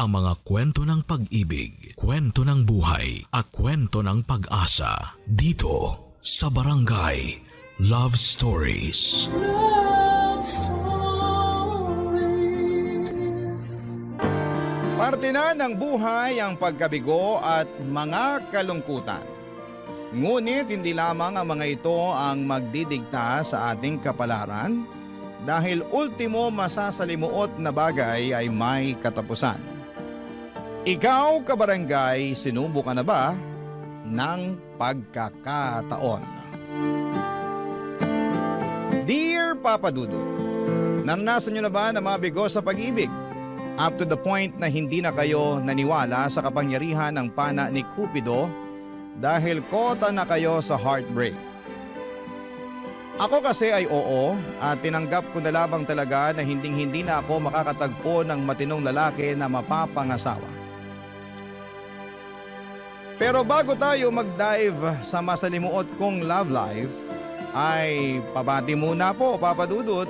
ang mga kwento ng pag-ibig, kwento ng buhay at kwento ng pag-asa dito sa Barangay Love Stories. Love Stories. Parte na ng buhay ang pagkabigo at mga kalungkutan. Ngunit hindi lamang ang mga ito ang magdidikta sa ating kapalaran dahil ultimo masasalimuot na bagay ay may katapusan. Ikaw, kabarangay, sinubukan na ba ng pagkakataon? Dear Papa Dudut, naranasan niyo na ba na mabigo sa pag-ibig? Up to the point na hindi na kayo naniwala sa kapangyarihan ng pana ni Cupido dahil kota na kayo sa heartbreak. Ako kasi ay oo at tinanggap ko na lamang talaga na hinding-hindi na ako makakatagpo ng matinong lalaki na mapapangasawa. Pero bago tayo mag-dive sa masalimuot kong love life, ay pabati muna po, Papa Dudut,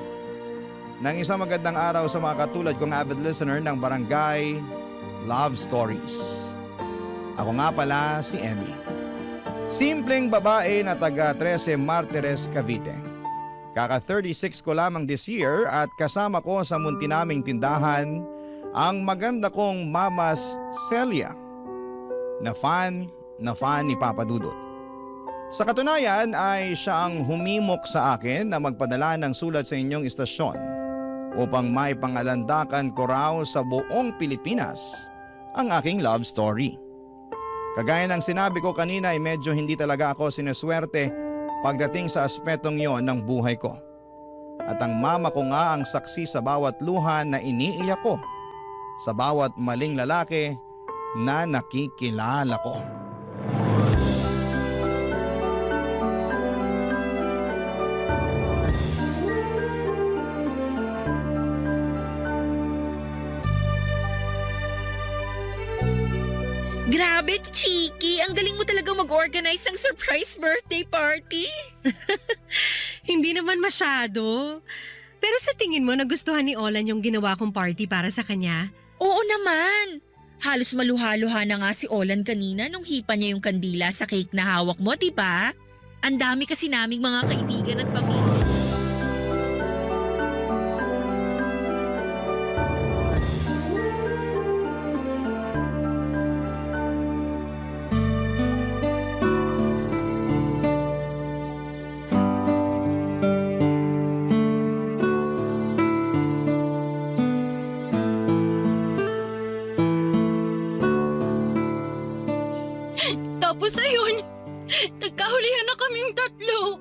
ng isang magandang araw sa mga katulad kong avid listener ng Barangay Love Stories. Ako nga pala si Emmy. Simpleng babae na taga 13 Martires, Cavite. Kaka 36 ko lamang this year at kasama ko sa munti naming tindahan ang maganda kong Mamas Celia na fan ni Papa Dudut. Sa katunayan ay siya ang humimok sa akin na magpadala ng sulat sa inyong istasyon upang maipangalandakan ko raw sa buong Pilipinas ang aking love story. Kagaya ng sinabi ko kanina ay medyo hindi talaga ako sineswerte pagdating sa aspetong yon ng buhay ko. At ang mama ko nga ang saksi sa bawat luha na iniiyak ko, sa bawat maling lalaki na nakikilala ko. Grabe, Chiki! Ang galing mo talaga mag-organize ng surprise birthday party. Hindi naman masyado. Pero sa tingin mo nagustuhan ni Olan yung ginawa kong party para sa kanya? Oo naman. Halos maluha-luha na nga si Olan kanina nung hipa niya yung kandila sa cake na hawak mo, diba? Ang dami kasi naming mga kaibigan at pamilya. Tapos ayun, nagkahulihan na kaming tatlo.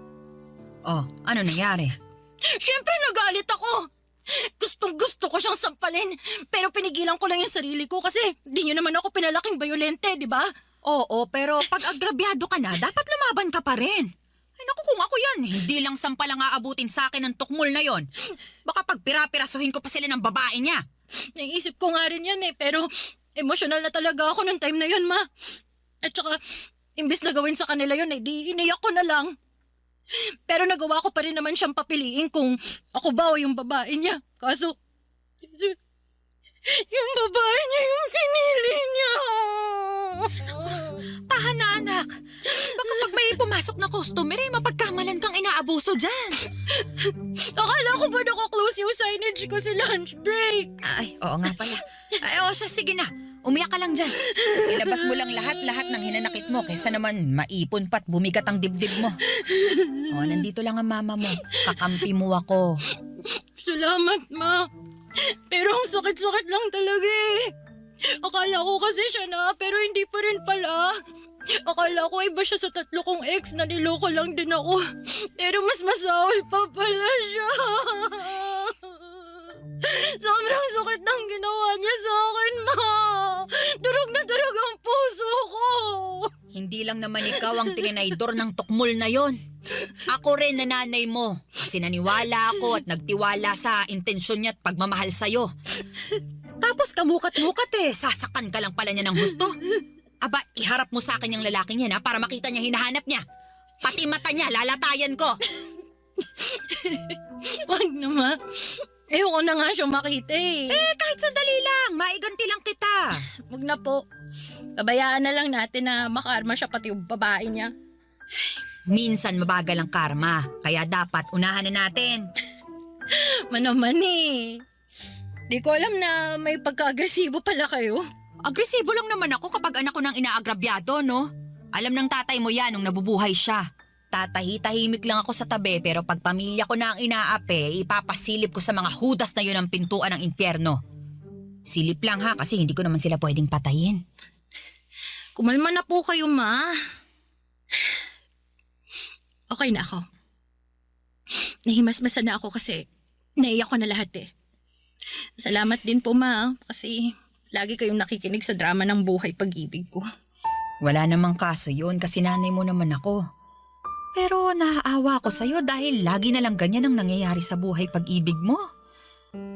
Oh, ano nangyari? Siyempre nagalit ako. Gustong-gusto ko siyang sampalin. Pero pinigilan ko lang yung sarili ko kasi di niyo naman ako pinalaking bayolente, di ba? Oo, pero pag agrabyado ka na, dapat lumaban ka pa rin. Ay naku, kung ako yan, hindi lang sampal ang aabutin sa akin ng tukmol na yon. Baka pag pirapirasuhin ko pa sila ng babae niya. Naisip ko nga rin yan pero emosyonal na talaga ako nung time na yun, ma. At saka, imbis na gawin sa kanila yun, di iniyak ko na lang. Pero nagawa ko pa rin naman siyang papiliin kung ako ba o yung babae niya. Kaso, yung babae niya yung pinili niya. Tahan na anak. Baka pag may pumasok na customer, mapagkamalan kang inaabuso dyan. Akala ko ba naka-close yung signage ko sa lunch break? Ay, oo nga pala. Ay, oo siya, sige na. Umiyak ka lang dyan. Ilabas mo lang lahat-lahat ng hinanakit mo kaysa naman maipon pa't bumigat ang dibdib mo. Oh, nandito lang ang mama mo. Kakampi mo ako. Salamat, ma. Pero ang sakit-sakit lang talaga eh. Akala ko kasi siya na, pero hindi pa rin pala. Akala ko iba siya sa tatlo kong ex na niloko lang din ako. Pero mas masaway pa pala siya. Sobrang sakit ng ginawa niya sa akin, ma. Durog na durog ang puso ko. Hindi lang naman ikaw ang tininaydor ng tukmol na yon. Ako rin nanay mo. Kasi naniwala ako at nagtiwala sa intensyon niya at pagmamahal sa'yo. Tapos kamukat-mukat sasakan ka lang pala niya ng gusto. Aba, iharap mo sa akin yung lalaking yan para makita niya hinahanap niya. Pati mata niya, lalatayan ko. Wag na, ma. Ayoko na nga siyang makita eh. Kahit sandali lang, maiganti lang kita. Wag na po. Pabayaan na lang natin na makarma siya pati yung babae niya. Minsan mabagal ang karma, kaya dapat unahan na natin. Manaman eh. Di ko alam na may pagka-agresibo pala kayo. Agresibo lang naman ako kapag anak ko nang inaagrabyado, no? Alam ng tatay mo yan nung nabubuhay siya. Tatahi-tahimik lang ako sa tabi pero pag pamilya ko na ang inaapi, ipapasilip ko sa mga hudas na yun ang pintuan ng impyerno. Silip lang ha kasi hindi ko naman sila pwedeng patayin. Kumalma na po kayo, ma. Okay na ako. Nahimasmasan na ako kasi naiyak ko na lahat eh. Salamat din po, ma, kasi lagi kayong nakikinig sa drama ng buhay pag-ibig ko. Wala namang kaso yun kasi nanay mo naman ako. Pero naaawa ako sa'yo dahil lagi na lang ganyan ang nangyayari sa buhay pag-ibig mo.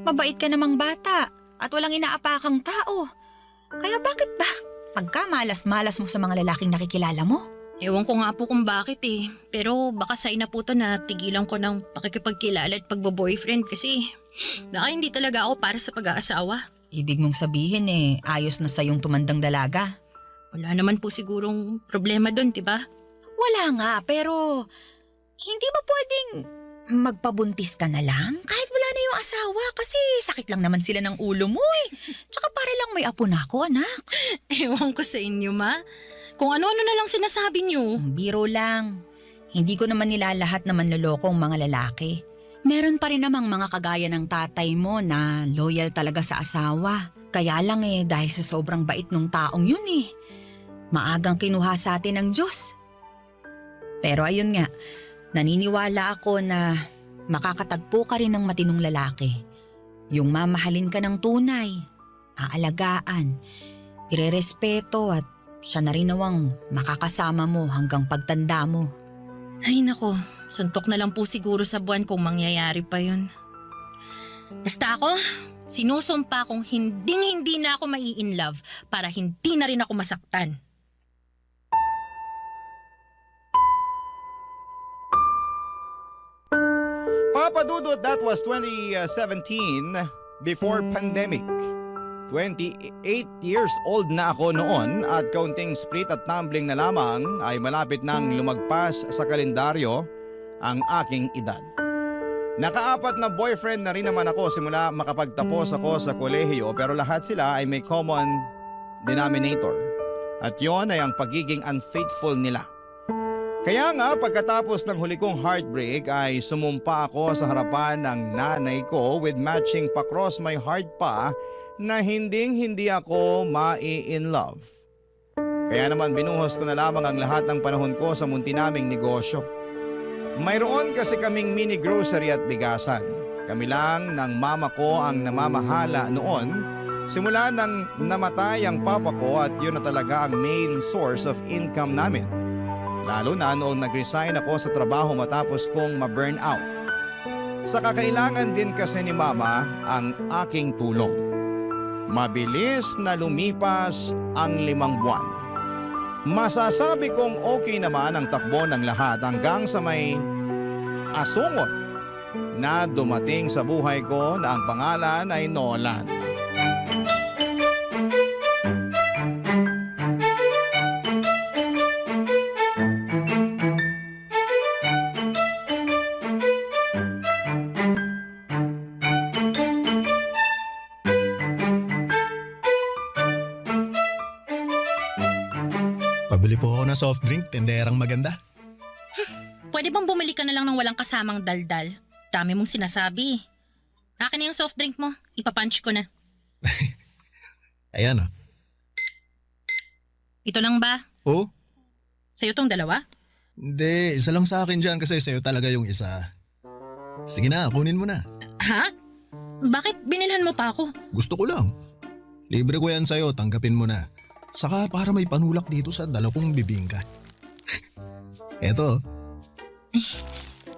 Mabait ka namang bata at walang inaapakang tao. Kaya bakit ba pagka malas-malas mo sa mga lalaking nakikilala mo? Ewan ko nga po kung bakit eh. Pero baka sign na po to na tigilan ko ng pakikipagkilala at pagbo-boyfriend kasi baka hindi talaga ako para sa pag-aasawa. Ibig mong sabihin ayos na sa'yong tumandang dalaga. Wala naman po sigurong problema doon, diba? Wala nga, pero hindi ba pwedeng magpabuntis ka na lang? Kahit wala na yung asawa kasi sakit lang naman sila ng ulo mo eh. Tsaka para lang may apo na ako, anak. Ewan ko sa inyo, ma. Kung ano-ano na lang sinasabi niyo. Biro lang. Hindi ko naman nilalahat na manlolokong mga lalaki. Meron pa rin namang mga kagaya ng tatay mo na loyal talaga sa asawa. Kaya lang dahil sa sobrang bait nung taong yun maagang kinuha sa atin ng Diyos. Pero ayun nga, naniniwala ako na makakatagpo ka rin ng matinong lalaki. Yung mamahalin ka ng tunay, aalagaan, irerespeto at siya na rin nawang makakasama mo hanggang pagtanda mo. Ay nako, suntok na lang po siguro sa buwan kung mangyayari pa yun. Basta ako, sinusumpa kong hindi na ako mai-inlove para hindi na rin ako masaktan. Papa Dudut, that was 2017 before pandemic. 28 years old na ako noon at counting split at tumbling na lamang ay malapit nang lumagpas sa kalendaryo ang aking edad. Nakaapat na boyfriend na rin naman ako simula makapagtapos ako sa kolehiyo pero lahat sila ay may common denominator. At yon ay ang pagiging unfaithful nila. Kaya nga pagkatapos ng huli kong heartbreak ay sumumpa ako sa harapan ng nanay ko with matching pa-cross my heart pa na hindi ako ma-in love. Kaya naman binuhos ko na lamang ang lahat ng panahon ko sa munti naming negosyo. Mayroon kasi kaming mini grocery at bigasan. Kami lang ng mama ko ang namamahala noon simula nang namatay ang papa ko at yun na talaga ang main source of income namin. Lalo na noong nag-resign ako sa trabaho matapos kong ma-burn out. Sa kakailangan din kasi ni mama ang aking tulong. Mabilis na lumipas ang 5 buwan. Masasabi kong okay naman ang takbo ng lahat hanggang sa may asungot na dumating sa buhay ko na ang pangalan ay Nolan. Pabili po ako ng soft drink, tenderang maganda. Pwede bang bumili ka na lang ng walang kasamang daldal? Dami mong sinasabi. Akin na yung soft drink mo. Ipapunch ko na. Ayan Ito lang ba? Oh, Sa'yo tong dalawa? hindi. Isa lang sa akin dyan kasi sa'yo talaga yung isa. Sige na, kunin mo na. Ha? Bakit binilhan mo pa ako? Gusto ko lang. Libre ko yan sa'yo, tanggapin mo na. Saka para may panulak dito sa dalawang bibingka. Eto.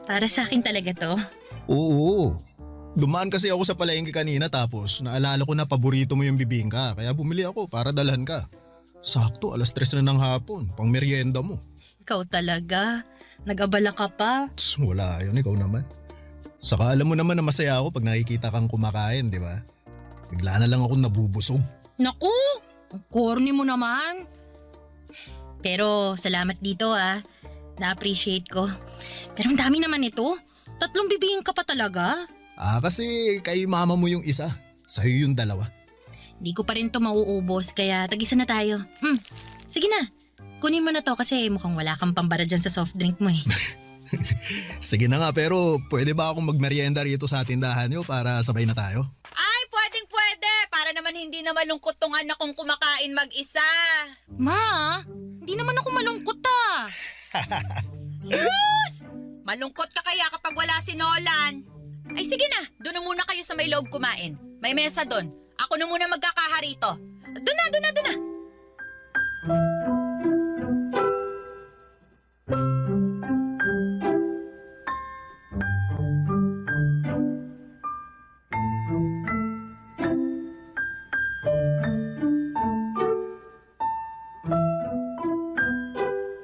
Para sa akin talaga to. Oo. Dumaan kasi ako sa palengke kanina tapos naalala ko na paborito mo yung bibingka kaya bumili ako para dalhan ka. Sakto, 3:00 na ng hapon, pang merienda mo. Ikaw talaga. Nag-abala ka pa. Tss, wala yun, ikaw naman. Saka alam mo naman na masaya ako pag nakikita kang kumakain, di ba? Bigla na lang ako nabubusog. Naku, ang corny mo naman. Pero salamat dito Na-appreciate ko. Pero ang dami naman ito. 3 bibingin ka pa talaga. Kasi kay mama mo yung isa. Sa'yo yung 2. Di ko pa rin to mauubos kaya tag-isa na tayo. Sige na. Kunin mo na to kasi mukhang wala kang pambara dyan sa soft drink mo Sige na nga, pero pwede ba akong magmerienda rito sa tindahan niyo para sabay na tayo? Ay, pwede. Para naman hindi na malungkot tong anak kong kumakain mag-isa. Ma, hindi naman ako malungkot Sus! Malungkot ka kaya kapag wala si Nolan. Ay sige na, doon na muna kayo sa may loob kumain. May mesa doon. Ako na muna magkakaharito. Doon na.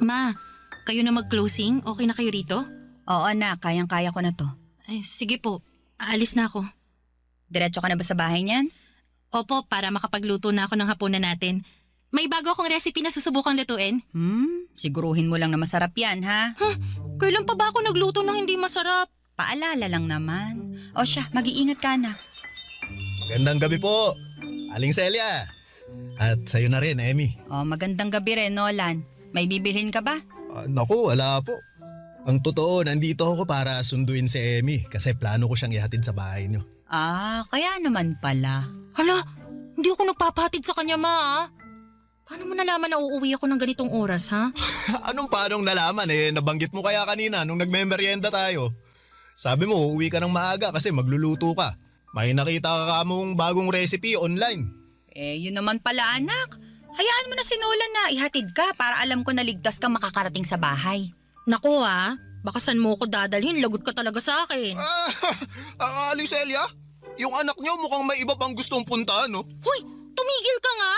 Ma, kayo na mag-closing? Okay na kayo rito? Oo na, kayang-kaya ko na to. Ay, sige po. Aalis na ako. Diretso ka na ba sa bahay niyan? Opo, para makapagluto na ako ng hapunan natin. May bago akong recipe na susubukang lutuin. Siguruhin mo lang na masarap yan, ha? Kailan pa ba ako nagluto ng hindi masarap? Paalala lang naman. O siya, mag-iingat ka na. Magandang gabi po, Aling Celia. At sa'yo na rin, Emmy. O, magandang gabi rin, Nolan. May bibilhin ka ba? Naku, wala po. Ang totoo, nandito ako para sunduin si Emmy kasi plano ko siyang ihatid sa bahay niyo. Kaya naman pala. Hala, hindi ako nagpapahatid sa kanya, Ma. Paano mo nalaman na uuwi ako ng ganitong oras, ha? Anong paanong nalaman nabanggit mo kaya kanina nung nagmemeryenda tayo. Sabi mo, uuwi ka ng maaga kasi magluluto ka. May nakita ka mong bagong recipe online. Yun naman pala, anak. Hayaan mo na si Nolan na ihatid ka para alam ko na ligtas kang makakarating sa bahay. Naku, baka saan mo ko dadalhin? Lagot ka talaga sa akin. Aling Celia, yung anak niyo mukhang may iba pang gustong puntahan, no? Hoy, tumigil ka nga!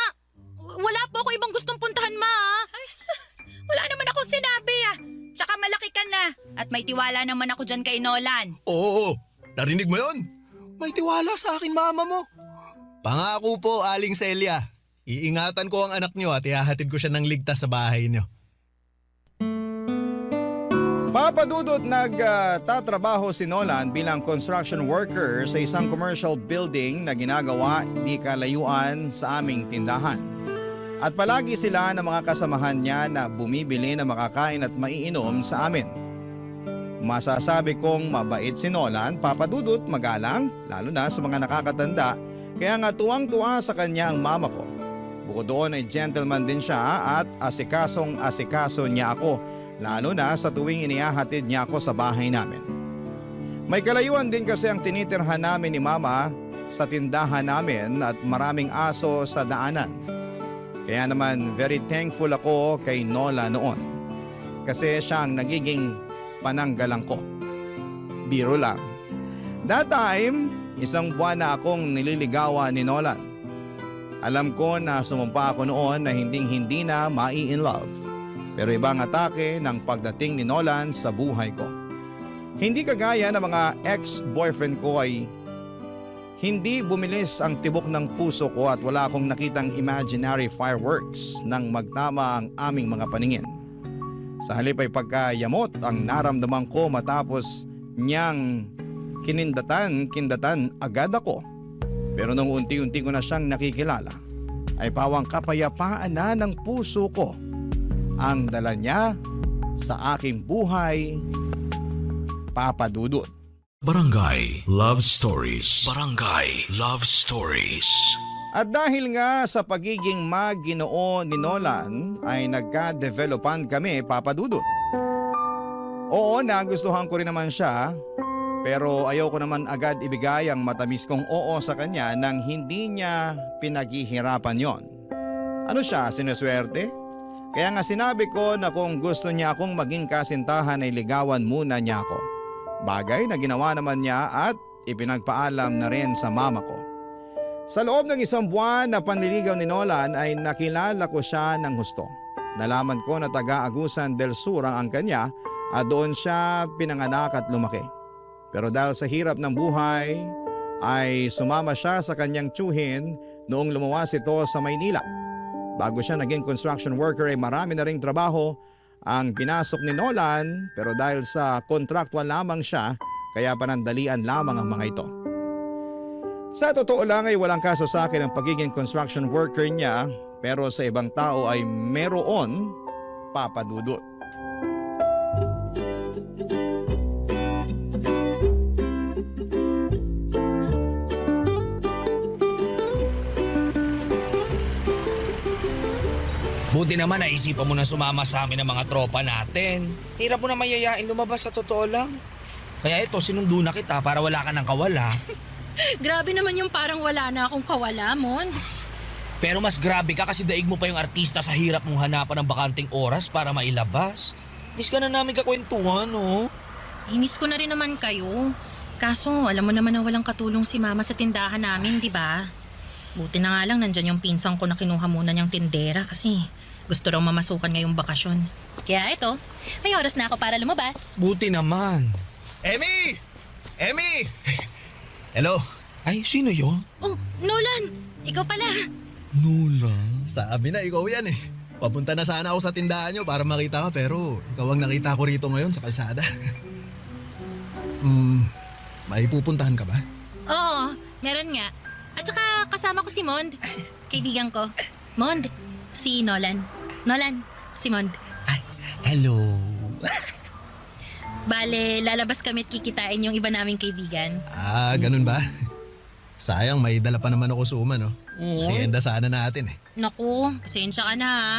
Wala po ako ibang gustong puntahan, Ma. Ay, wala naman akong sinabi Tsaka malaki ka na. At may tiwala naman ako dyan kay Nolan. Oo, narinig mo yon? May tiwala sa akin mama mo. Pangako po, Aling Celia. Iingatan ko ang anak niyo at ihahatid ko siya ng ligtas sa bahay niyo. Papa Dudut, nagtatrabaho si Nolan bilang construction worker sa isang commercial building na ginagawa di kalayuan sa aming tindahan. At palagi sila ng mga kasamahan niya na bumibili na makakain at maiinom sa amin. Masasabi kong mabait si Nolan, Papa Dudut, magalang, lalo na sa mga nakakatanda, kaya nga tuwang-tuwa sa kanya ang mama ko. Bukod doon ay gentleman din siya at asikasong-asikaso niya ako, lalo na sa tuwing inihahatid niya ako sa bahay namin. May kalayuan din kasi ang tinitirhan namin ni Mama sa tindahan namin at maraming aso sa daanan. Kaya naman very thankful ako kay Nola noon kasi siya ang nagiging pananggalang ko. Biro lang. That time, 1 buwan na akong nililigawan ni Nolan. Alam ko na sumumpa ako noon na hindi na mai-in love. Pero ibang atake ng pagdating ni Nolan sa buhay ko. Hindi kagaya ng mga ex-boyfriend ko ay hindi bumilis ang tibok ng puso ko at wala akong nakitang imaginary fireworks nang magtama ang aming mga paningin. Sa halip ay pagkayamot ang naramdaman ko matapos niyang kindatan agad ako. Pero nung unti-unti ko na siyang nakikilala, ay pawang kapayapaan na ng puso ko ang dala niya sa aking buhay, Papa Dudut. Barangay Love Stories. Barangay Love Stories. At dahil nga sa pagiging maginoo ni Nolan ay nagka-developan kami, Papa Dudut. Oo, nagustuhan ko rin naman siya, pero ayaw ko naman agad ibigay ang matamis kong oo sa kanya nang hindi niya pinaghihirapan yon. Ano siya, sinuswerte? Kaya nga sinabi ko na kung gusto niya akong maging kasintahan ay ligawan muna niya ako. Bagay na ginawa naman niya at ipinagpaalam na rin sa mama ko. Sa loob ng 1 buwan na panliligaw ni Nolan ay nakilala ko siya ng husto. Nalaman ko na taga Agusan del Sur ang kanya at doon siya pinanganak at lumaki. Pero dahil sa hirap ng buhay, ay sumama siya sa kanyang tiyuhin noong lumawas ito sa Maynila. Bago siya naging construction worker ay marami na ring trabaho ang pinasok ni Nolan, pero dahil sa kontraktual lamang siya, kaya panandalian lamang ang mga ito. Sa totoo lang ay walang kaso sa akin ang pagiging construction worker niya, pero sa ibang tao ay meron, Papa Dudut. Buti naman naisipan mo na sumama sa amin ng mga tropa natin. Hirap mo na mayayain lumabas sa totoo lang. Kaya ito, sinundo na kita para wala ka ng kawala. Grabe naman yung parang wala na akong kawala, Mon. Pero mas grabe ka kasi daig mo pa yung artista sa hirap mong hanapan ng bakanting oras para mailabas. Miss ka na namin kakwentuhan, no? Inis ko na rin naman kayo. Kaso, alam mo naman na walang katulong si Mama sa tindahan namin, di ba? Buti na nga lang nandyan yung pinsang ko na kinuha muna niyang tindera kasi gusto raw mamasukan ngayong bakasyon. Kaya ito, may oras na ako para lumabas. Buti naman. Emmy! Emmy! Hello? Ay, sino yun? Oh, Nolan! Ikaw pala! Nula. Sabi na ikaw yan eh. Papunta na sana ako sa tindahan nyo para makita ka pero ikaw ang nakita ko rito ngayon sa kalsada. May pupuntahan ka ba? Oo, meron nga. At saka kasama ko si Mond, kaibigan ko. Mond, si Nolan. Nolan, si Mond. Ay, hello. Bale, lalabas kami at kikitain yung iba naming kaibigan. Ah, ganun ba? Sayang, may dala pa naman ako suma, no? Merienda sana natin eh. Naku, pasensya ka na ha.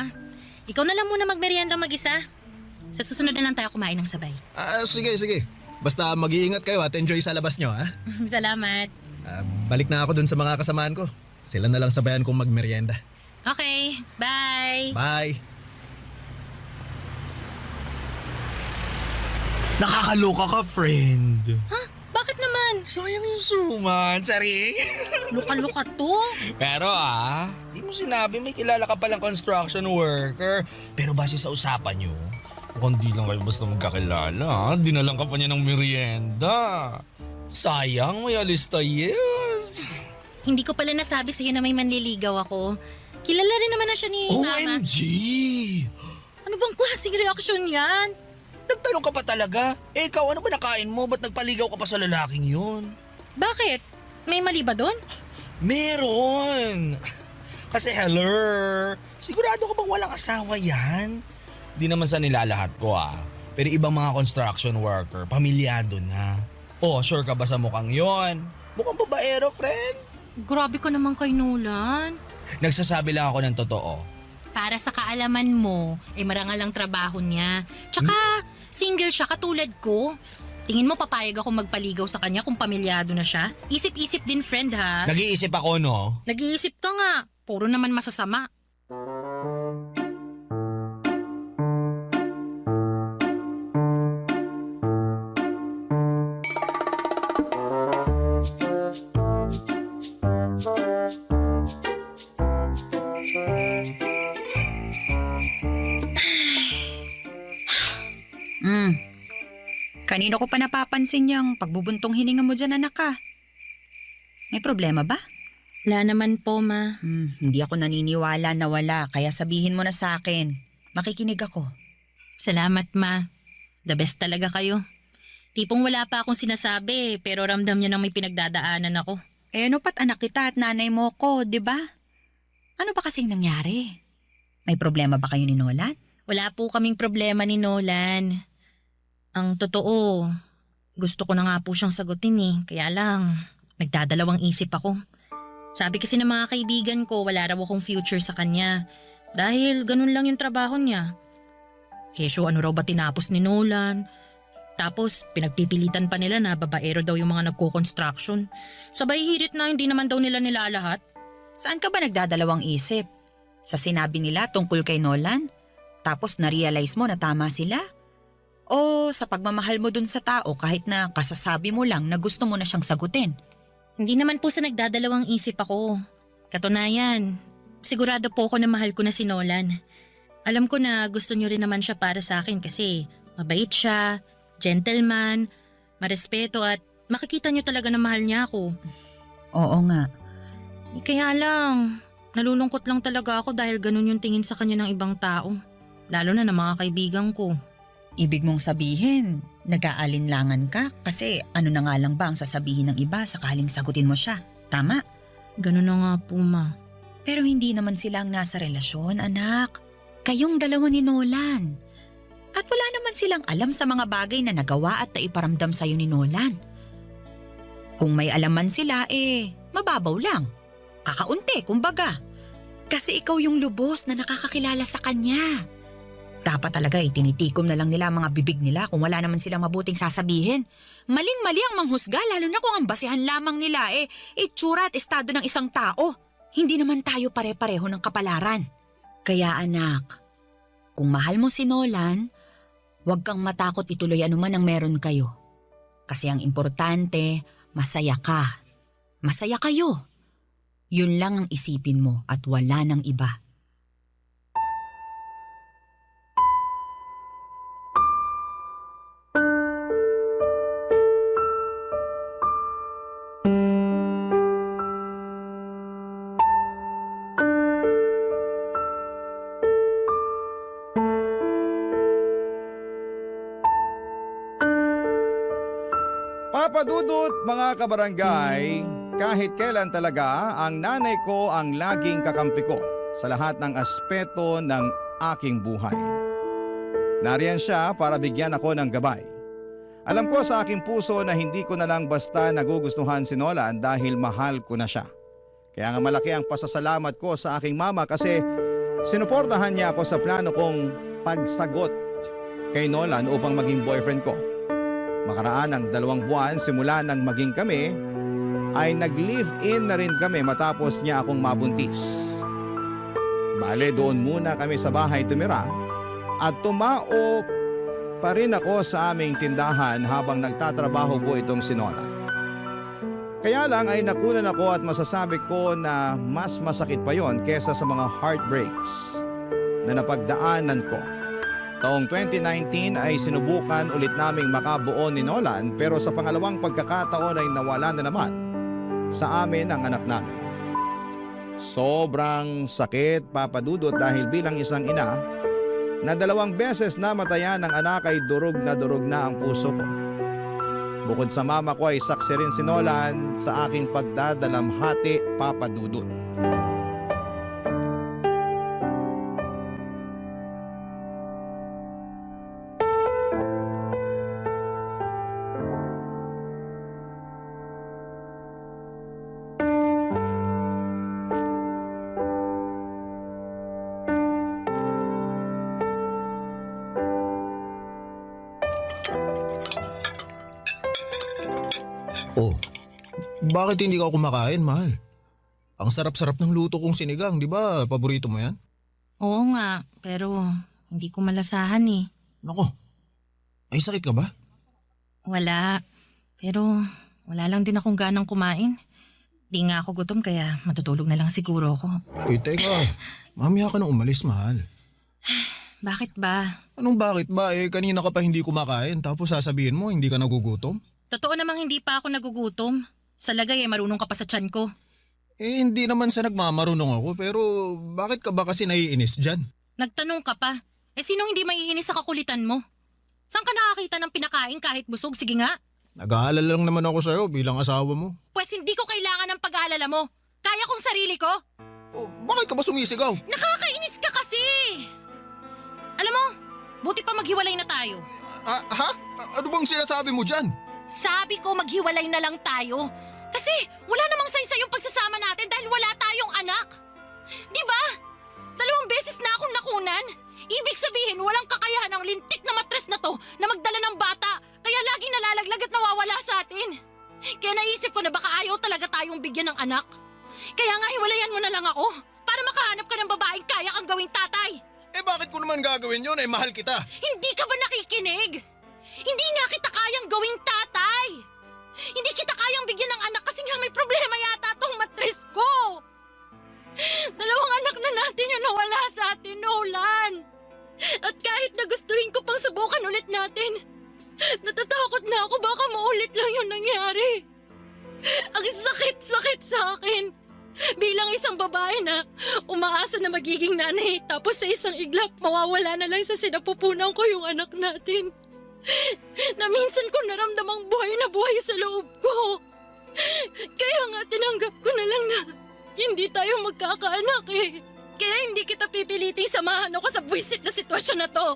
Ikaw na lang muna magmerienda mag-isa. Sa susunod na lang tayo kumain ng sabay. Ah, sige. Basta mag-iingat kayo at enjoy sa labas nyo, ha? Salamat. Balik na ako dun sa mga kasamaan ko. Sila na lang sabayan kong magmerienda. Okay, bye. Bye! Nakakaloka ka, friend. Bakit naman? Sayang yung suman, saring. Luka-luka to. Pero di mo sinabi may kilala ka palang construction worker. Pero base sa usapan nyo, mukhang di lang kayo basta magkakilala. Dinalang ka pa niya ng merienda. Sayang, may alista yes. Hindi ko pala nasabi sa'yo na may manliligaw ako. Kilala rin naman na siya ni Mama. OMG! Ano bang klaseng reaksyon yan? Nagtanong ka pa talaga? Eh, ikaw, ano ba nakain mo? Ba't nagpaligaw ka pa sa lalaking yun? Bakit? May mali ba doon? Meron! Kasi hello, sigurado ka bang walang asawa yan? Di naman sa nilalahat ko Pero ibang mga construction worker, pamilyado na. Oh, sure ka ba sa mukhang yon? Mukhang babaero, friend. Grabe ka naman kay Nolan. Nagsasabi lang ako ng totoo. Para sa kaalaman mo, marangal ang trabaho niya. Tsaka, single siya katulad ko. Tingin mo papayag ako magpaligaw sa kanya kung pamilyado na siya? Isip-isip din, friend, ha? Nag-iisip ako, no? Nag-iisip ka nga. Puro naman masasama. Kanino ko pa napapansin yung pagbubuntong hininga mo dyan, anak ka? May problema ba? Wala naman po, Ma. Hindi ako naniniwala na wala, kaya sabihin mo na sa akin. Makikinig ako. Salamat, Ma. The best talaga kayo. Tipong wala pa akong sinasabi, pero ramdam niya nang may pinagdadaanan ako. Eh ano pat anak kita at nanay mo ko, di ba? Ano ba kasing nangyari? May problema ba kayo ni Nolan? Wala po kaming problema ni Nolan. Ang totoo, gusto ko na nga po siyang sagutin Kaya lang, nagdadalawang isip ako. Sabi kasi ng mga kaibigan ko, wala raw akong future sa kanya. Dahil ganun lang yung trabaho niya. Kesyo ano raw ba tinapos ni Nolan? Tapos pinagpipilitan pa nila na babaero daw yung mga nagko-construction. Sabay hirit na hindi naman daw nila nilalahat. Saan ka ba nagdadalawang isip? Sa sinabi nila tungkol kay Nolan? Tapos na-realize mo na tama sila? O sa pagmamahal mo dun sa tao kahit na kasasabi mo lang na gusto mo na siyang sagutin? Hindi naman po sa nagdadalawang isip ako. Katunayan, sigurado po ako na mahal ko na si Nolan. Alam ko na gusto niyo rin naman siya para sa akin kasi mabait siya, gentleman, marespeto at makikita niyo talaga na mahal niya ako. Oo nga. Kaya lang, nalulungkot lang talaga ako dahil ganun yung tingin sa kanya ng ibang tao. Lalo na ng mga kaibigan ko. Ibig mong sabihin, nag-aalinlangan ka kasi ano na nga lang ba ang sasabihin ng iba sakaling sagutin mo siya. Tama? Ganun na nga po, ma. Pero hindi naman sila ang nasa relasyon, anak. Kayong dalawa ni Nolan. At wala naman silang alam sa mga bagay na nagawa at naiparamdam sa'yo ni Nolan. Kung may alaman sila, mababaw lang. Kakaunti, kumbaga. Kasi ikaw yung lubos na nakakakilala sa kanya. Dapat talaga tinitikom na lang nila ang mga bibig nila kung wala naman silang mabuting sasabihin. Maling-mali ang manghusga lalo na kung ang basehan lamang nila itsura at estado ng isang tao. Hindi naman tayo pare-pareho ng kapalaran. Kaya anak, kung mahal mo si Nolan, huwag kang matakot ituloy anuman ang meron kayo. Kasi ang importante, masaya ka. Masaya kayo. Yun lang ang isipin mo at wala nang iba. Papadudot mga kabarangay, kahit kailan talaga ang nanay ko ang laging kakampi ko sa lahat ng aspeto ng aking buhay. Nariyan siya para bigyan ako ng gabay. Alam ko sa aking puso na hindi ko na lang basta nagugustuhan si Nolan dahil mahal ko na siya. Kaya nga malaki ang pasasalamat ko sa aking mama kasi sinuportahan niya ako sa plano kong pagsagot kay Nolan upang maging boyfriend ko. Makaraan ng 2 buwan simula nang maging kami, ay nag-live-in na rin kami matapos niya akong mabuntis. Bale, doon muna kami sa bahay tumira at tumao pa rin ako sa aming tindahan habang nagtatrabaho po itong si Nolan. Kaya lang ay nakunan ako at masasabi ko na mas masakit pa yon kesa sa mga heartbreaks na napagdaanan ko. Taong 2019 ay sinubukan ulit naming makabuo ni Nolan pero sa pangalawang pagkakataon ay nawala na naman sa amin ang anak namin. Sobrang sakit, Papa Dudot, dahil bilang isang ina na 2 beses namatayan ng anak ay durog na ang puso ko. Bukod sa mama ko ay saksi rin si Nolan sa aking pagdadalamhati, Papa Dudot. Oh, bakit hindi ka kumakain, mahal? Ang sarap-sarap ng luto kong sinigang, di ba? Paborito mo yan? Oo nga, pero hindi ko malasahan eh. Nako, ay sakit ka ba? Wala. Pero wala lang din akong ganang kumain. Di nga ako gutom kaya matutulog na lang siguro ako. Uy, teka, mamaya ka nang umalis, mahal. Bakit ba? Anong bakit ba? Kanina ka pa hindi kumakain tapos sasabihin mo hindi ka nagugutom? Totoo namang hindi pa ako nagugutom. Sa lagay marunong ka pa sa tiyan ko. Hindi naman sa nagmamarunong ako pero bakit ka ba kasi naiinis dyan? Nagtanong ka pa. Sinong hindi maiinis sa kakulitan mo? Saan ka nakakita ng pinakain kahit busog? Sige nga. Nag-aalala lang naman ako sa'yo bilang asawa mo. Pues hindi ko kailangan ng pag-aalala mo. Kaya kong sarili ko. Oh, bakit ka ba sumisigaw? Nakakainis ka kasi. Alam mo, buti pa maghiwalay na tayo. Ha? Ano bang sinasabi mo dyan? Sabi ko maghiwalay na lang tayo. Kasi wala namang saysay yung pagsasama natin dahil wala tayong anak. Di ba? 2 beses na akong nakunan. Ibig sabihin walang kakayahan ang lintik na matres na to na magdala ng bata. Kaya laging nalalaglag at nawawala sa atin. Kaya naisip ko na baka ayaw talaga tayong bigyan ng anak. Kaya nga hiwalayan mo na lang ako para makahanap ka ng babaeng kaya kang gawing tatay. Bakit ko naman gagawin yun? Mahal kita. Hindi ka ba nakikinig? Hindi nga kita kayang gawing tatay. Hindi kita kayang bigyan ng anak kasi nga may problema yata tong matres ko. 2 anak na natin yung nawala sa atin, Nolan. At kahit na gustuhin ko pang subukan ulit natin, Natatakot na ako baka maulit lang yung nangyari. Ang sakit-sakit sa akin. Bilang isang babae na umaasa na magiging nanay tapos sa isang iglap mawawala na lang sa sinapupunan ko yung anak natin. Na minsan ko naramdamang buhay na buhay sa loob ko. Kaya nga tinanggap ko na lang na hindi tayo magkakaanak eh. Kaya hindi kita pipiliting samahan ako sa buwisit na sitwasyon na to.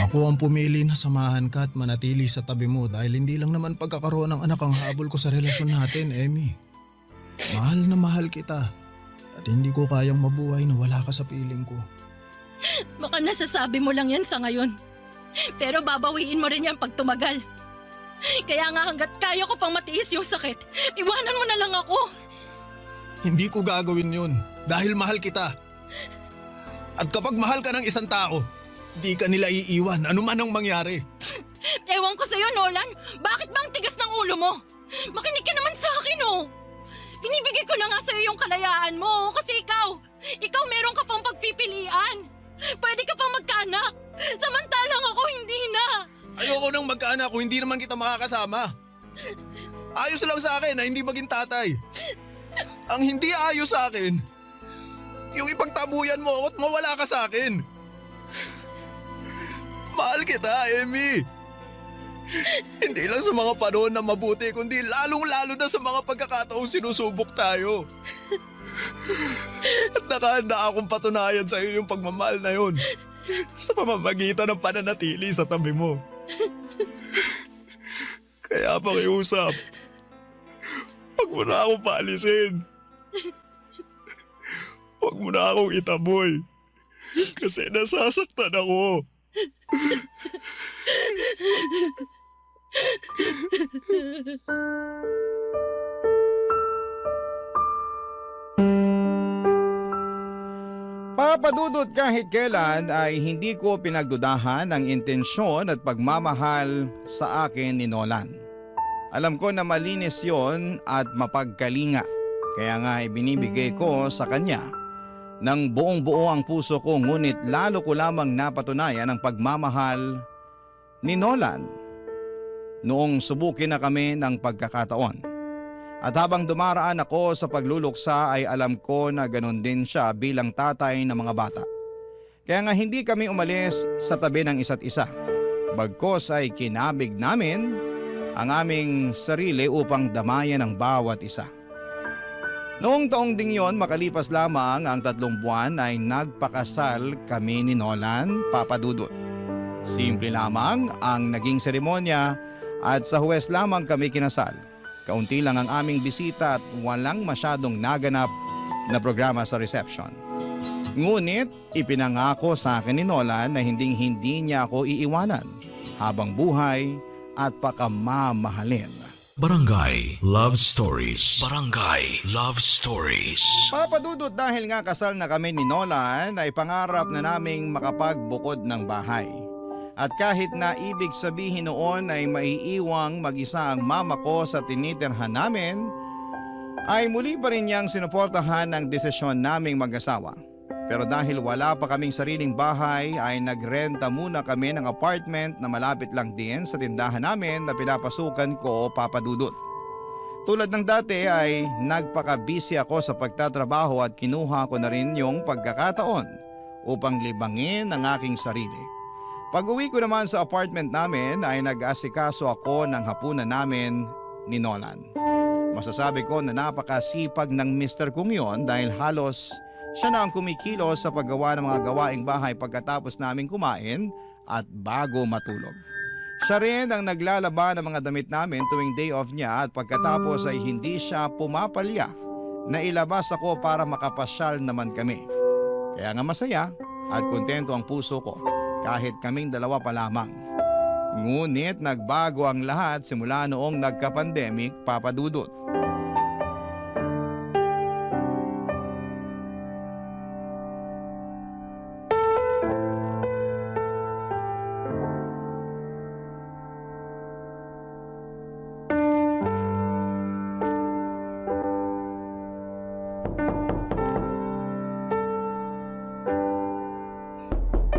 Ako ang pumili na samahan ka at manatili sa tabi mo dahil hindi lang naman pagkakaroon ng anak ang habol ko sa relasyon natin, Emmy. Mahal na mahal kita at hindi ko kayang mabuhay na wala ka sa piling ko. Baka nasasabi mo lang yan sa ngayon. Pero babawiin mo rin yan pag tumagal. Kaya nga hanggat kaya ko pang matiis yung sakit, iwanan mo na lang ako. Hindi ko gagawin yun dahil mahal kita. At kapag mahal ka ng isang tao, di ka nila iiwan anuman ang mangyari. Ewan ko sa'yo, Nolan. Bakit ba ang tigas ng ulo mo? Makinig ka naman sa akin, oh. Binibigay ko na nga sa'yo yung kalayaan mo kasi ikaw meron ka pang pagpipilian. Pwede ka pang magkaanak. Samantalang ako hindi na. Ayoko nang magkaanak kung hindi naman kita makakasama. Ayos lang sa akin na hindi maging tatay. Ang hindi ayos sa akin, yung ipagtabuyan mo ako at mawala ka sa akin. Mahal kita, Emmy. Hindi lang sa mga panahon na mabuti, kundi lalong-lalo na sa mga pagkakataong sinusubok tayo. At nakahanda akong patunayan sa iyo yung pagmamahal na yun sa pamamagitan ng pananatili sa tabi mo. Kaya pakiusap, huwag mo na akong paalisin. Huwag mo na akong itaboy. Kasi nasasaktan ako. Papadudot kahit kailan ay hindi ko pinagdudahan ang intensyon at pagmamahal sa akin ni Nolan. Alam ko na malinis yon at mapagkalinga. Kaya nga ibinibigay ko sa kanya ng buong buo ang puso ko, ngunit lalo ko lamang napatunayan ang pagmamahal ni Nolan noong subukin na kami ng pagkakataon. At habang dumaraan ako sa pagluluksa ay alam ko na ganun din siya bilang tatay ng mga bata. Kaya nga hindi kami umalis sa tabi ng isa't isa. Bagkos ay kinabig namin ang aming sarili upang damayan ang bawat isa. Noong taong ding yon, makalipas lamang ang 3 buwan ay nagpakasal kami ni Nolan, Papa Dudut. Simple lamang ang naging seremonya at sa Huwes lamang kami kinasal. Kaunti lang ang aming bisita at walang masyadong naganap na programa sa reception. Ngunit ipinangako sa akin ni Nolan na hindi niya ako iiwanan habang buhay at pakamamahalin. Barangay Love Stories. Barangay Love Stories. Papadudot dahil nga kasal na kami ni Nolan ay pangarap na naming makapagbukod ng bahay. At kahit na ibig sabihin noon ay maiiwang mag-isa ang mama ko sa tinitirhan namin, ay muli pa rin niyang sinuportahan ang desisyon naming mag-asawa. Pero dahil wala pa kaming sariling bahay ay nagrenta muna kami ng apartment na malapit lang din sa tindahan namin na pinapasukan ko, Papa Dudut. Tulad ng dati ay nagpaka-busy ako sa pagtatrabaho at kinuha ko na rin yung pagkakataon upang libangin ang aking sarili. Pag-uwi ko naman sa apartment namin ay nag-asikaso ako ng hapunan namin ni Nolan. Masasabi ko na napakasipag ng mister kong yon dahil halos siya na ang kumikilos sa paggawa ng mga gawaing bahay pagkatapos namin kumain at bago matulog. Siya rin ang naglalaba ng mga damit namin tuwing day off niya at pagkatapos ay hindi siya pumapalya na ilabas ako para makapasyal naman kami. Kaya nga masaya at kontento ang puso ko kahit kaming dalawa pa lamang. Ngunit nagbago ang lahat simula noong nagka-pandemic, Papa Dudut.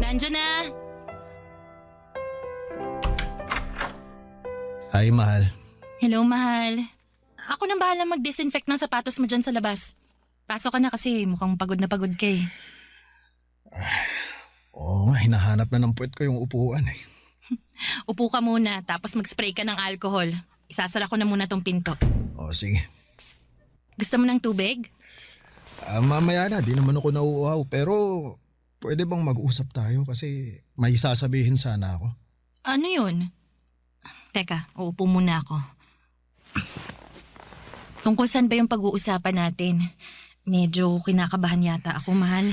Nandiyan na! Ay, mahal. Hello, mahal. Ako nang bahala mag-disinfect ng sapatos mo dyan sa labas. Pasok ka na kasi mukhang pagod na pagod ka eh. Oo nga, hinahanap na ng puwet ko yung upuan eh. Upo ka muna tapos mag-spray ka ng alcohol. Isasara ko na muna tong pinto. O, sige. Gusto mo ng tubig? Mamaya na, di naman ako nauuhaw. Pero pwede bang mag-usap tayo kasi may sasabihin sana ako. Ano yun? Teka, uupo muna ako. Tungkol saan ba yung pag-uusapan natin? Medyo kinakabahan yata ako, mahal.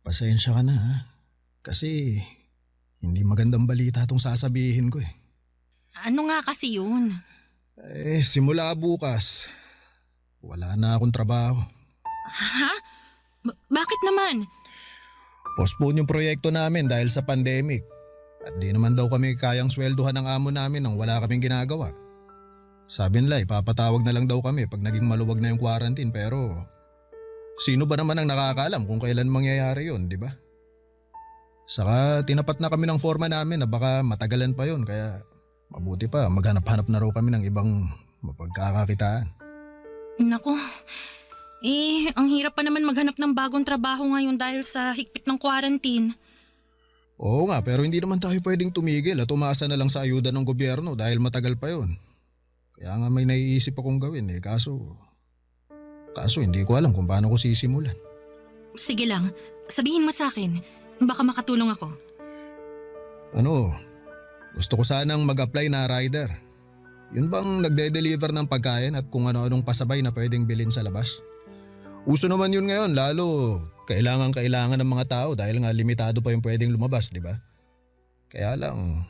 Pasensya ka na ha. Kasi hindi magandang balita tong sasabihin ko eh. Ano nga kasi yun? Simula bukas, wala na akong trabaho. Ha? Bakit naman? Postpone yung proyekto namin dahil sa pandemic. At di naman daw kami kayang swelduhan ng amo namin nang wala kaming ginagawa. Sabi nila ipapatawag na lang daw kami pag naging maluwag na yung quarantine pero sino ba naman ang nakakaalam kung kailan mangyayari yun, di ba? Saka tinapat na kami ng forma namin na baka matagalan pa yun kaya mabuti pa maghanap-hanap na raw kami ng ibang mapagkakakitaan. Nako, ang hirap pa naman maghanap ng bagong trabaho ngayon dahil sa higpit ng quarantine. Oo nga pero hindi naman tayo pwedeng tumigil at umasa na lang sa ayuda ng gobyerno dahil matagal pa yun. Kaya nga may naiisip akong gawin kaso hindi ko alam kung paano ko sisimulan. Sige lang, sabihin mo sa akin. Baka makatulong ako. Gusto ko sanang mag-apply na rider. Yun bang nagde-deliver ng pagkain at kung ano-anong pasabay na pwedeng bilhin sa labas? Uso naman yun ngayon lalo kailangan ng mga tao dahil nga limitado pa yung pwedeng lumabas, di ba? Kaya lang,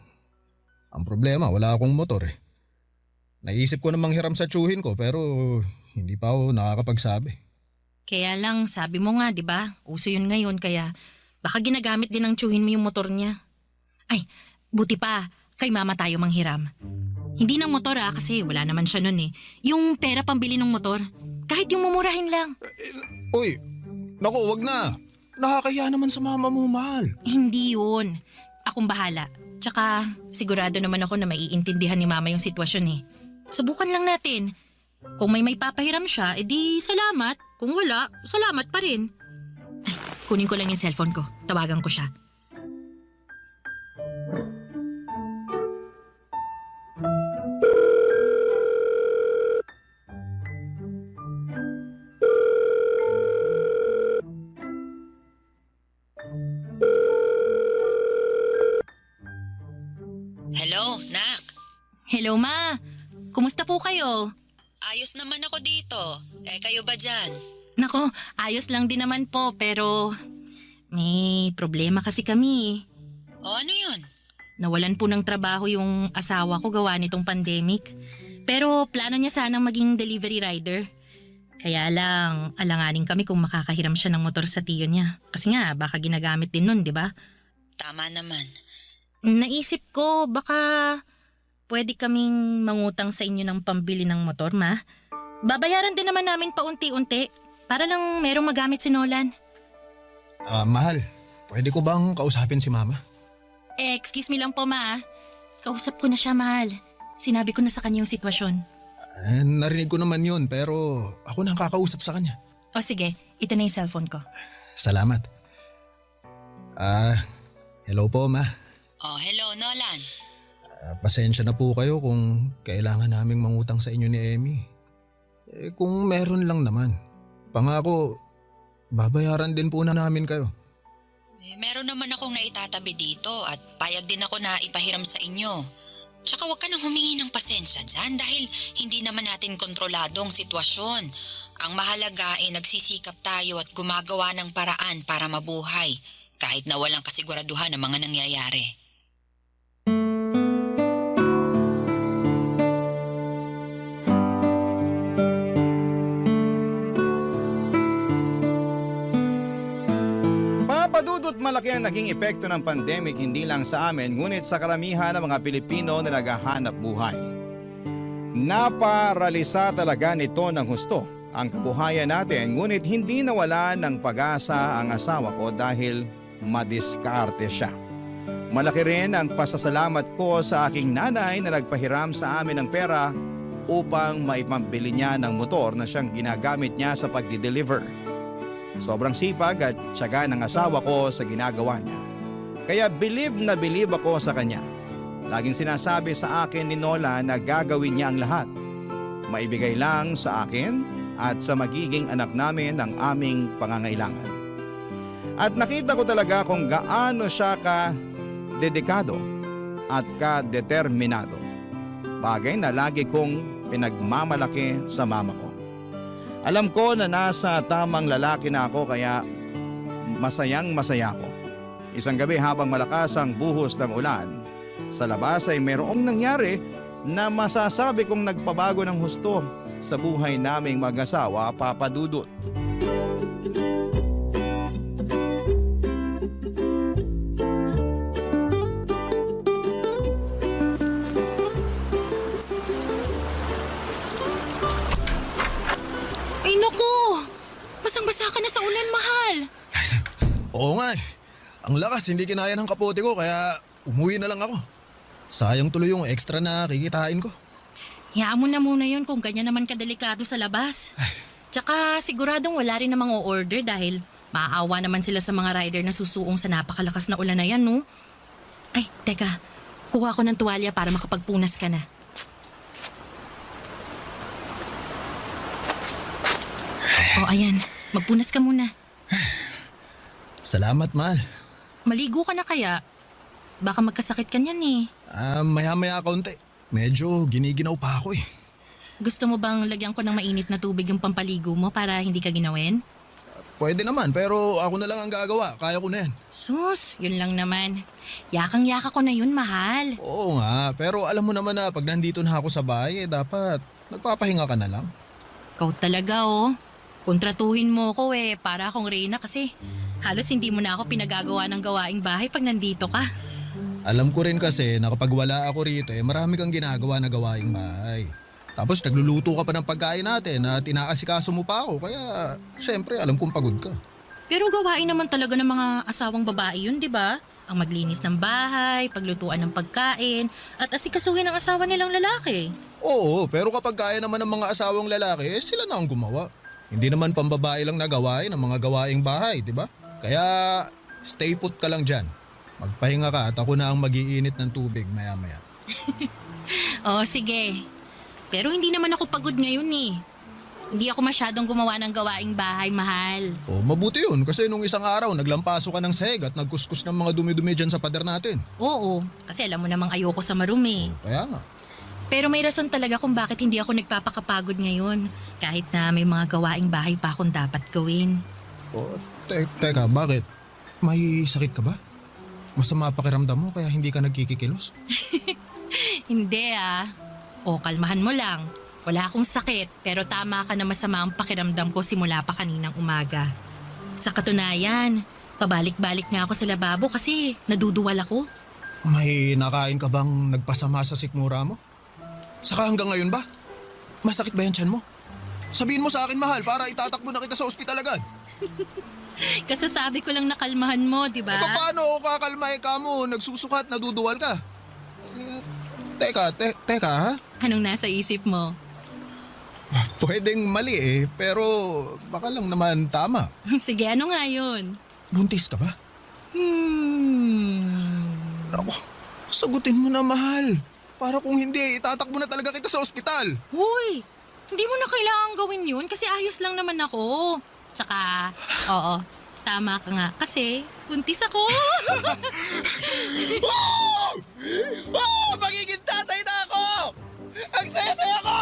ang problema wala akong motor eh. Naisip ko namang hiram sa tsuhin ko pero hindi pa ako nakakapagsabi. Kaya lang, sabi mo nga, di ba? Uso yun ngayon kaya baka ginagamit din ng tsuhin mo yung motor niya. Ay, buti pa, kay mama tayo manghiram. Hindi ng motor kasi wala naman siya nun eh. Yung pera pambili ng motor, kahit yung mumurahin lang. Uy, naku wag na. Nakakaya naman sa mama mo, mahal. Hindi yun. Akong bahala. Tsaka sigurado naman ako na maiintindihan ni mama yung sitwasyon eh. Subukan lang natin. Kung may papahiram siya, edi salamat. Kung wala, salamat pa rin. Ay, kunin ko lang yung cellphone ko. Tawagan ko siya. Hello, Nak. Hello ma, kumusta po kayo? Ayos naman ako dito. Kayo ba dyan? Nako, ayos lang din naman po pero may problema kasi kami. O ano yun? Nawalan po ng trabaho yung asawa ko gawa nitong pandemic. Pero plano niya sanang maging delivery rider. Kaya lang, alanganin kami kung makakahiram siya ng motor sa tiyo niya. Kasi nga, baka ginagamit din nun, di ba? Tama naman. Naisip ko, baka pwede kaming mangutang sa inyo ng pambili ng motor, ma. Babayaran din naman namin paunti-unti para lang merong magamit si Nolan. Mahal, pwede ko bang kausapin si mama? Excuse me lang po, ma. Kausap ko na siya, mahal. Sinabi ko na sa kanya yung sitwasyon. Narinig ko naman yun pero ako nang kakausap sa kanya. O sige, ito na yung cellphone ko. Salamat. Hello po, ma. Oh, hello, Nolan. Pasensya na po kayo kung kailangan naming mangutang sa inyo ni Emmy. Kung meron lang naman. Pangako, babayaran din po na namin kayo. Meron naman akong naitatabi dito at payag din ako na ipahiram sa inyo. Tsaka huwag ka nang humingi ng pasensya dyan dahil hindi naman natin kontrolado ang sitwasyon. Ang mahalaga ay nagsisikap tayo at gumagawa ng paraan para mabuhay kahit na walang kasiguraduhan ng mga nangyayari. Papadudot malaki ang naging epekto ng pandemic hindi lang sa amin ngunit sa karamihan ng mga Pilipino na naghahanap buhay. Naparalisa talaga nito ng husto ang kabuhayan natin ngunit hindi nawala ng pag-asa ang asawa ko dahil madiskarte siya. Malaki rin ang pasasalamat ko sa aking nanay na nagpahiram sa amin ng pera upang maipambili niya ng motor na siyang ginagamit niya sa pagdi-deliver. Sobrang sipag at tiyaga ng asawa ko sa ginagawa niya. Kaya bilib na bilib ako sa kanya. Laging sinasabi sa akin ni Nola na gagawin niya ang lahat. Maibigay lang sa akin at sa magiging anak namin ang aming pangangailangan. At nakita ko talaga kung gaano siya ka-dedikado at ka-determinado. Bagay na lagi kong pinagmamalaki sa mama ko. Alam ko na nasa tamang lalaki na ako kaya masayang masaya ako. Isang gabi habang malakas ang buhos ng ulan, sa labas ay mayroong nangyari na masasabi kong nagpabago ng husto sa buhay naming mag-asawa, Papa Dudut. Ay naku! Basang-basa ka na sa ulan, mahal. Oo nga eh. Ang lakas, hindi kinaya ng kapote ko kaya umuwi na lang ako. Sayang tuloy yung extra na kikitain ko. Hayaan mo na muna yun kung ganyan naman kadelikado sa labas. Tsaka siguradong wala rin namang o-order dahil maaawa naman sila sa mga rider na susuong sa napakalakas na ulan na yan, no? Ay, teka. Kuha ko ng tuwalya para makapagpunas ka na. O, ayan. Magpunas ka muna. Salamat, mahal. Maligo ka na kaya? Baka magkasakit ka niyan eh. Maya-maya kaunti. Medyo giniginaw pa ako eh. Gusto mo bang lagyan ko ng mainit na tubig yung pampaligo mo para hindi ka ginawin? Pwede naman pero ako na lang ang gagawa. Kaya ko na yan. Sus, yun lang naman. Yakang-yaka ko na yun, mahal. Oo nga, pero alam mo naman na pag nandito na ako sa bahay, dapat nagpapahinga ka na lang. Ikaw talaga, oh. Kontratuhin mo ko eh, para akong Reyna kasi halos hindi mo na ako pinagagawa ng gawaing bahay pag nandito ka. Alam ko rin kasi na kapag wala ako rito, marami kang ginagawa na gawaing bahay. Tapos nagluluto ka pa ng pagkain natin at inaasikaso mo pa ako, kaya syempre alam kong pagod ka. Pero gawain naman talaga ng mga asawang babae yun, di ba? Ang maglinis ng bahay, paglutuan ng pagkain, at asikasuhin ang asawa nilang lalaki. Oo, pero kapag kaya naman ng mga asawang lalaki, sila na ang gumawa. Hindi naman pambabae lang na gawain ng mga gawaing bahay, di ba? Kaya stay put ka lang dyan. Magpahinga ka at ako na ang mag-iinit ng tubig maya-maya. Oh, sige. Pero hindi naman ako pagod ngayon eh. Hindi ako masyadong gumawa ng gawaing bahay, mahal. Oh, mabuti yun kasi nung isang araw naglampaso ka ng sahig at nagkuskus ng mga dumi-dumi dyan sa pader natin. Oo, kasi alam mo namang ayoko sa marumi. Kaya nga. Pero may rason talaga kung bakit hindi ako nagpapakapagod ngayon. Kahit na may mga gawaing bahay pa akong dapat gawin. Oh, teka, bakit? May sakit ka ba? Masama pakiramdam mo kaya hindi ka nagkikikilos? Hindi ah. O, kalmahan mo lang. Wala akong sakit, pero tama ka na masama ang pakiramdam ko simula pa kaninang umaga. Sa katunayan, pabalik-balik nga ako sa lababo kasi naduduwal ako. May nakain ka bang nagpasama sa sikmura mo? Saka hanggang ngayon ba? Masakit ba yan tiyan mo? Sabihin mo sa akin, mahal, para itatakbo na kita sa ospital agad. Kasasabi ko lang na kalmahan mo, di ba? Paano ako kakalmay ka mo? Nagsusukat, naduduwal ka. Teka ha? Anong nasa isip mo? Pwedeng mali eh, pero baka lang naman tama. Sige, ano nga yun? Buntis ka ba? Naku, sagutin mo na, mahal. Para kung hindi, itatakbo na talaga kita sa ospital. Hoy! Hindi mo na kailangan gawin yun kasi ayos lang naman ako. Tsaka, oo, tama ka nga kasi buntis ako. Magiging tatay na ako! Ang saya-saya ko!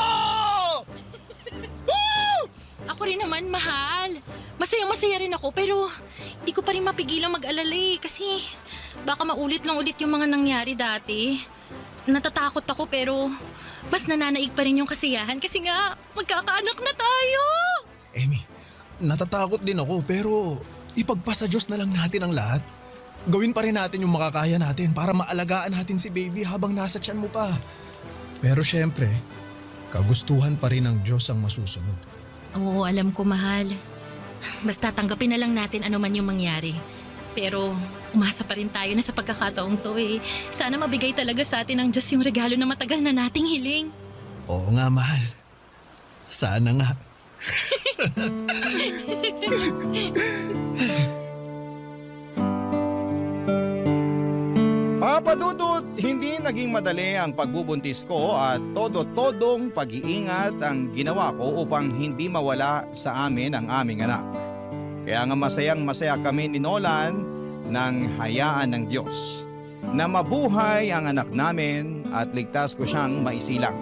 Ako rin naman, mahal. Masaya-masaya rin ako pero hindi ko pa rin mapigilang mag-alala eh kasi baka maulit lang ulit yung mga nangyari dati. Natatakot ako pero mas nananaig pa rin yung kasiyahan kasi nga magkakaanak na tayo. Amy, natatakot din ako pero ipagpasa Diyos na lang natin ang lahat. Gawin pa rin natin yung makakaya natin para maalagaan natin si baby habang nasa tiyan mo pa. Pero syempre, kagustuhan pa rin ng Diyos ang masusunod. Oo, alam ko, mahal. Basta tanggapin na lang natin ano man yung mangyari. Pero umasa pa rin tayo na sa pagkakataong to eh. Sana mabigay talaga sa atin ng Diyos yung regalo na matagal na nating hiling. Oo nga, mahal. Sana nga. Papa Dudut, hindi naging madali ang pagbubuntis ko at todo-todong pag-iingat ang ginawa ko upang hindi mawala sa amin ang aming anak. Kaya nga masayang masaya kami ni Nolan nang hayaan ng Diyos na mabuhay ang anak namin at ligtas ko siyang maisilang.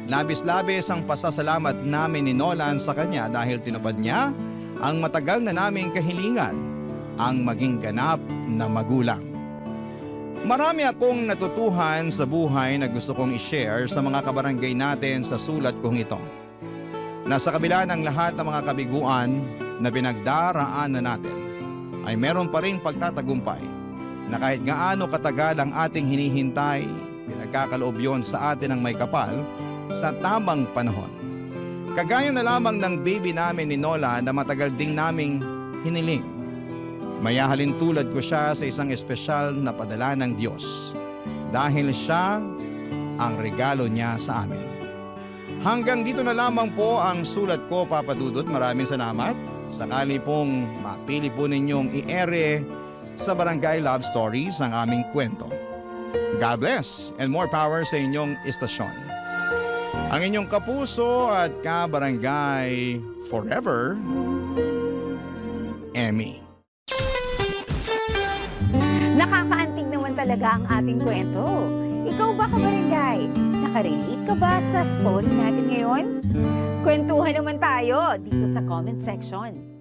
Labis-labis ang pasasalamat namin ni Nolan sa kanya dahil tinupad niya ang matagal na naming kahilingan, ang maging ganap na magulang. Marami akong natutuhan sa buhay na gusto kong i-share sa mga kabarangay natin sa sulat kong ito. Nasa kabila ng lahat ng mga kabiguan na pinagdaraanan natin, ay meron pa rin pagtatagumpay na kahit gaano katagal ang ating hinihintay, pinagkakaloob yon sa atin ng may kapal sa tamang panahon. Kagaya na lamang ng baby namin ni Nola na matagal ding naming hiniling. Mayahalin tulad ko siya sa isang espesyal na padala ng Diyos dahil siya ang regalo niya sa amin. Hanggang dito na lamang po ang sulat ko, Papa Dudut. Maraming salamat. Sakali pong mapili po ninyong i-ere sa Barangay Love Stories ang aming kwento. God bless and more power sa inyong istasyon. Ang inyong kapuso at kabarangay forever, Emmy. Nakakaantig naman talaga ang ating kwento. Ikaw ba, kabarangay? Nakarelate ka ba sa story natin ngayon? Kwentuhan naman tayo dito sa comment section.